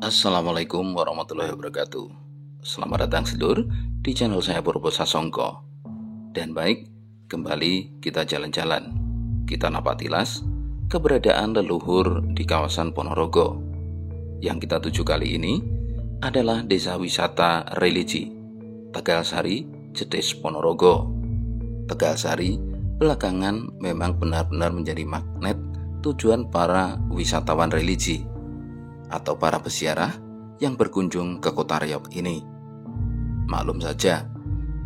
Assalamualaikum warahmatullahi wabarakatuh. Selamat datang sedulur di channel saya Purbo Sasongko. Dan baik, kembali kita jalan-jalan. Kita napatilas keberadaan leluhur di kawasan Ponorogo. Yang kita tuju kali ini adalah desa wisata religi Tegalsari, Jetis, Ponorogo. Tegalsari belakangan memang benar-benar menjadi magnet tujuan para wisatawan religi atau para peziarah yang berkunjung ke kota Riau ini. Maklum saja,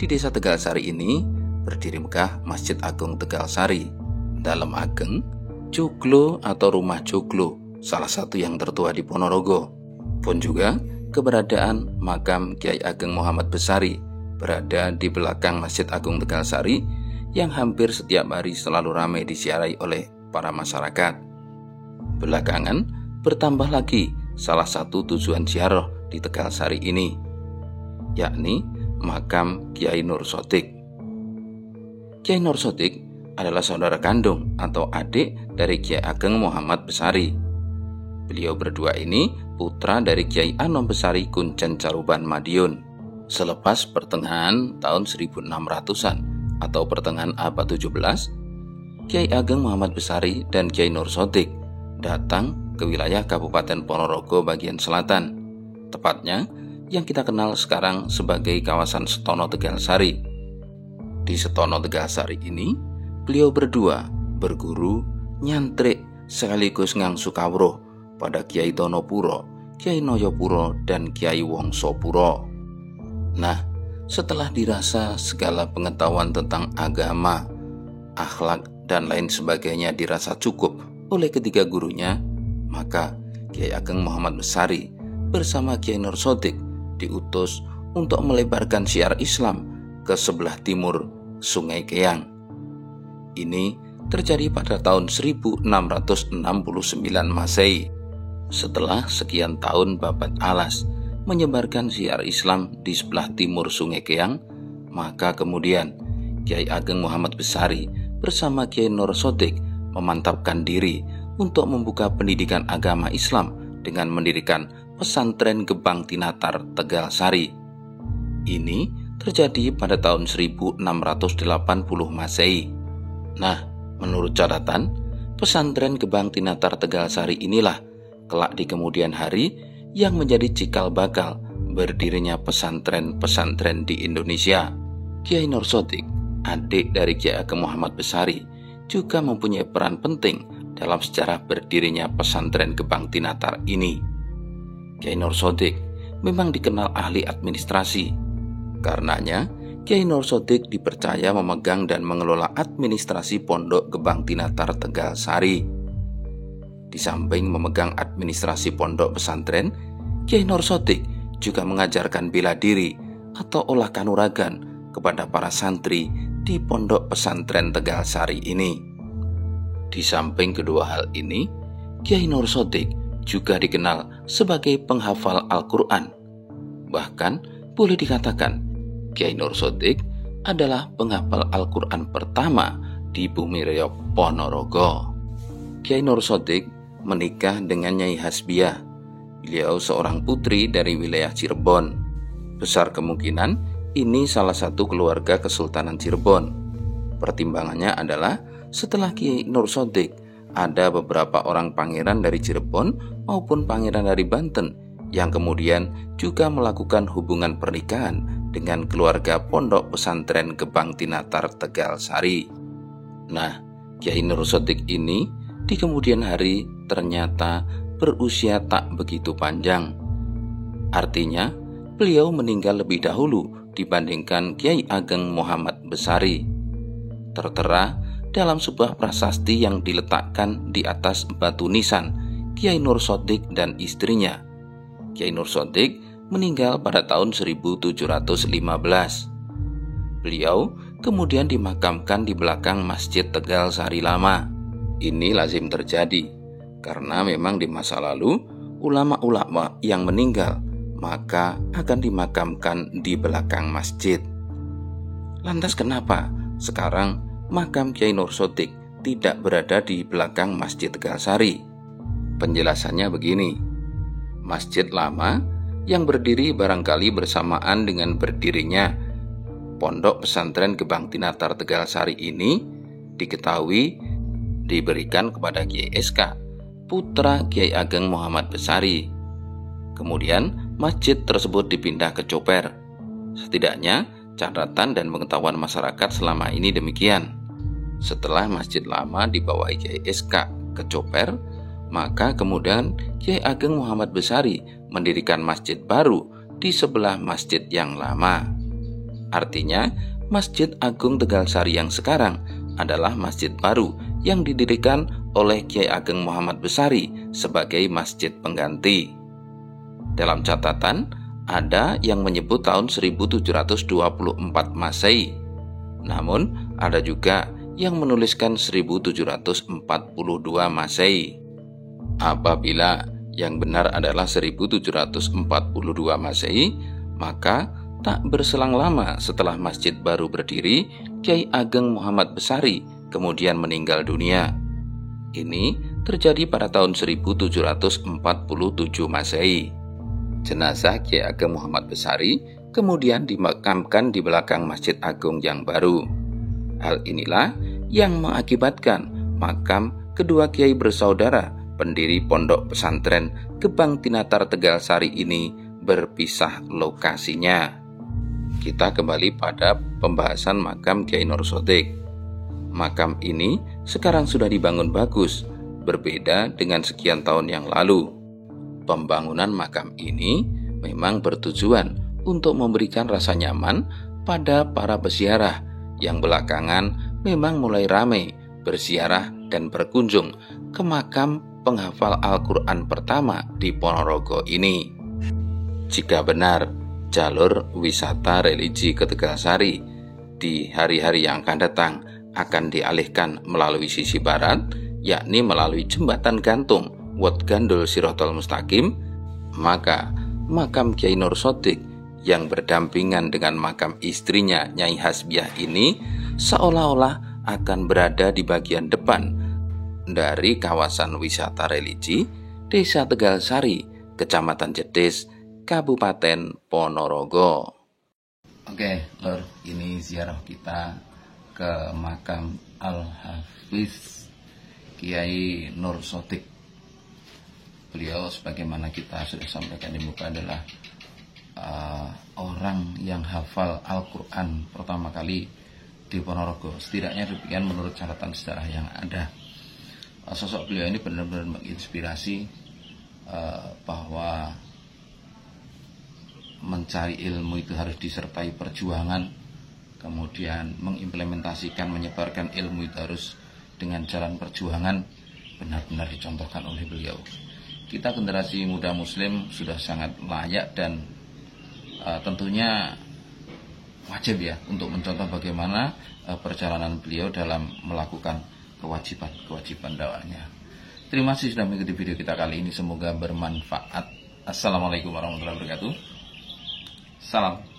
di desa Tegalsari ini berdiri megah Masjid Agung Tegalsari. Dalam Ageng, Joglo atau Rumah Joglo, salah satu yang tertua di Ponorogo. Pun juga keberadaan makam Kyai Ageng Muhammad Besari berada di belakang Masjid Agung Tegalsari yang hampir setiap hari selalu ramai disiarai oleh para masyarakat. Belakangan bertambah lagi salah satu tujuan ziarah di Tegalsari ini, yakni makam Kyai Nur Sodik. Kyai Nur Sodik adalah saudara kandung atau adik dari Kyai Ageng Muhammad Besari. Beliau berdua ini putra dari Kyai Anom Besari Kuncen Caruban Madiun. Selepas pertengahan tahun 1600-an atau pertengahan abad 17, Kyai Ageng Muhammad Besari dan Kyai Nur Sodik datang ke wilayah Kabupaten Ponorogo bagian selatan, tepatnya yang kita kenal sekarang sebagai kawasan Setono Tegalsari. Di Setono Tegalsari ini, beliau berdua berguru, nyantrik, sekaligus ngangsu kawruh pada Kyai Tonopuro, Kyai Noyopuro, dan Kyai Wongsopuro. Nah, setelah dirasa segala pengetahuan tentang agama, akhlak, dan lain sebagainya dirasa cukup oleh ketiga gurunya, maka Kyai Ageng Muhammad Besari bersama Kyai Nur Sodik diutus untuk melebarkan syiar Islam ke sebelah timur Sungai Keang. Ini terjadi pada tahun 1669 Masehi. Setelah sekian tahun babat alas menyebarkan syiar Islam di sebelah timur Sungai Keang, maka kemudian Kyai Ageng Muhammad Besari bersama Kyai Nur Sodik memantapkan diri untuk membuka pendidikan agama Islam dengan mendirikan pesantren Gebang Tinatar Tegalsari. Ini terjadi pada tahun 1680 Masehi. Nah, menurut catatan, pesantren Gebang Tinatar Tegalsari inilah kelak di kemudian hari yang menjadi cikal bakal berdirinya pesantren-pesantren di Indonesia. Kyai Nur Sodik, adik dari Kyai Ageng Muhammad Besari, juga mempunyai peran penting dalam sejarah berdirinya pesantren Gebang Tinatar ini. Kyai Nur Sodik memang dikenal ahli administrasi. Karenanya, Kyai Nur Sodik dipercaya memegang dan mengelola administrasi Pondok Gebang Tinatar Tegalsari. Di samping memegang administrasi pondok pesantren, Kyai Nur Sodik juga mengajarkan bela diri atau olah kanuragan kepada para santri di pondok pesantren Tegalsari ini. Di samping kedua hal ini, Kyai Nur Sodik juga dikenal sebagai penghafal Al-Quran. Bahkan boleh dikatakan Kyai Nur Sodik adalah penghafal Al-Quran pertama di bumi Riau Ponorogo. Kyai Nur Sodik menikah dengan Nyai Hasbiah. Beliau seorang putri dari wilayah Cirebon. Besar kemungkinan ini salah satu keluarga Kesultanan Cirebon. Pertimbangannya adalah setelah Kyai Nur Sodik, ada beberapa orang pangeran dari Cirebon maupun pangeran dari Banten yang kemudian juga melakukan hubungan pernikahan dengan keluarga pondok pesantren Gebang Tinatar Tegalsari. Nah, Kyai Nur Sodik ini di kemudian hari ternyata berusia tak begitu panjang. Artinya, beliau meninggal lebih dahulu dibandingkan Kyai Ageng Muhammad Besari. Tertera dalam sebuah prasasti yang diletakkan di atas batu nisan Kyai Nur Sodik dan istrinya. Kyai Nur Sodik meninggal pada tahun 1715. Beliau kemudian dimakamkan di belakang Masjid Tegalsari Lama. Ini lazim terjadi karena memang di masa lalu ulama-ulama yang meninggal maka akan dimakamkan di belakang masjid. Lantas kenapa sekarang makam Kyai Nur Sodik tidak berada di belakang Masjid Tegalsari? Penjelasannya begini. masjid lama yang berdiri barangkali bersamaan dengan berdirinya Pondok Pesantren Gebang Tinatar Tegalsari ini diketahui diberikan kepada Kiai SK, putra Kiai Ageng Muhammad Besari. Kemudian masjid tersebut dipindah ke Coper. Setidaknya catatan dan pengetahuan masyarakat selama ini demikian. Setelah masjid lama dibawahi Kiai SK ke Coper, maka kemudian Kiai Ageng Muhammad Besari mendirikan masjid baru di sebelah masjid yang lama. Artinya, Masjid Agung Tegalsari yang sekarang adalah masjid baru yang didirikan oleh Kiai Ageng Muhammad Besari sebagai masjid pengganti. Dalam catatan, ada yang menyebut tahun 1724 Masehi. Namun, ada juga yang menuliskan 1742 Masehi. Apabila yang benar adalah 1742 Masehi, maka tak berselang lama setelah masjid baru berdiri, Kiai Ageng Muhammad Besari kemudian meninggal dunia. Ini terjadi pada tahun 1747 Masehi. Jenazah Kiai Ageng Muhammad Besari kemudian dimakamkan di belakang Masjid Agung yang baru. Hal inilah yang mengakibatkan makam kedua kiai bersaudara pendiri Pondok Pesantren Gebang Tinatar Tegalsari ini berpisah lokasinya. Kita kembali pada pembahasan makam Kiai Nur Shodiq. Makam ini sekarang sudah dibangun bagus, berbeda dengan sekian tahun yang lalu. Pembangunan makam ini memang bertujuan untuk memberikan rasa nyaman pada para peziarah yang belakangan memang mulai ramai berziarah dan berkunjung ke makam penghafal Al-Quran pertama di Ponorogo ini. Jika benar jalur wisata religi ke Tegalsari di hari-hari yang akan datang akan dialihkan melalui sisi barat, yakni melalui jembatan gantung Wat Gandul Sirotol Mustaqim, maka makam Kiai Nur Shodiq yang berdampingan dengan makam istrinya Nyai Hasbiah ini seolah-olah akan berada di bagian depan dari kawasan wisata religi Desa Tegalsari, Kecamatan Jetis, Kabupaten Ponorogo. Oke, Lur, ini ziarah kita ke makam Al-Hafiz Kiai Nur Shodiq. Beliau sebagaimana kita sudah sampaikan di muka adalah orang yang hafal Al-Quran pertama kali di Ponorogo. Setidaknya demikian menurut catatan sejarah yang ada. Sosok beliau ini benar-benar menginspirasi bahwa mencari ilmu itu harus disertai perjuangan, kemudian mengimplementasikan, menyebarkan ilmu itu harus dengan jalan perjuangan, benar-benar dicontohkan oleh beliau. Kita generasi muda muslim sudah sangat layak dan tentunya wajib ya untuk mencontoh bagaimana perjalanan beliau dalam melakukan kewajiban dakwahnya. Terima kasih sudah mengikuti video kita kali ini, semoga bermanfaat. Assalamualaikum warahmatullahi wabarakatuh. Salam.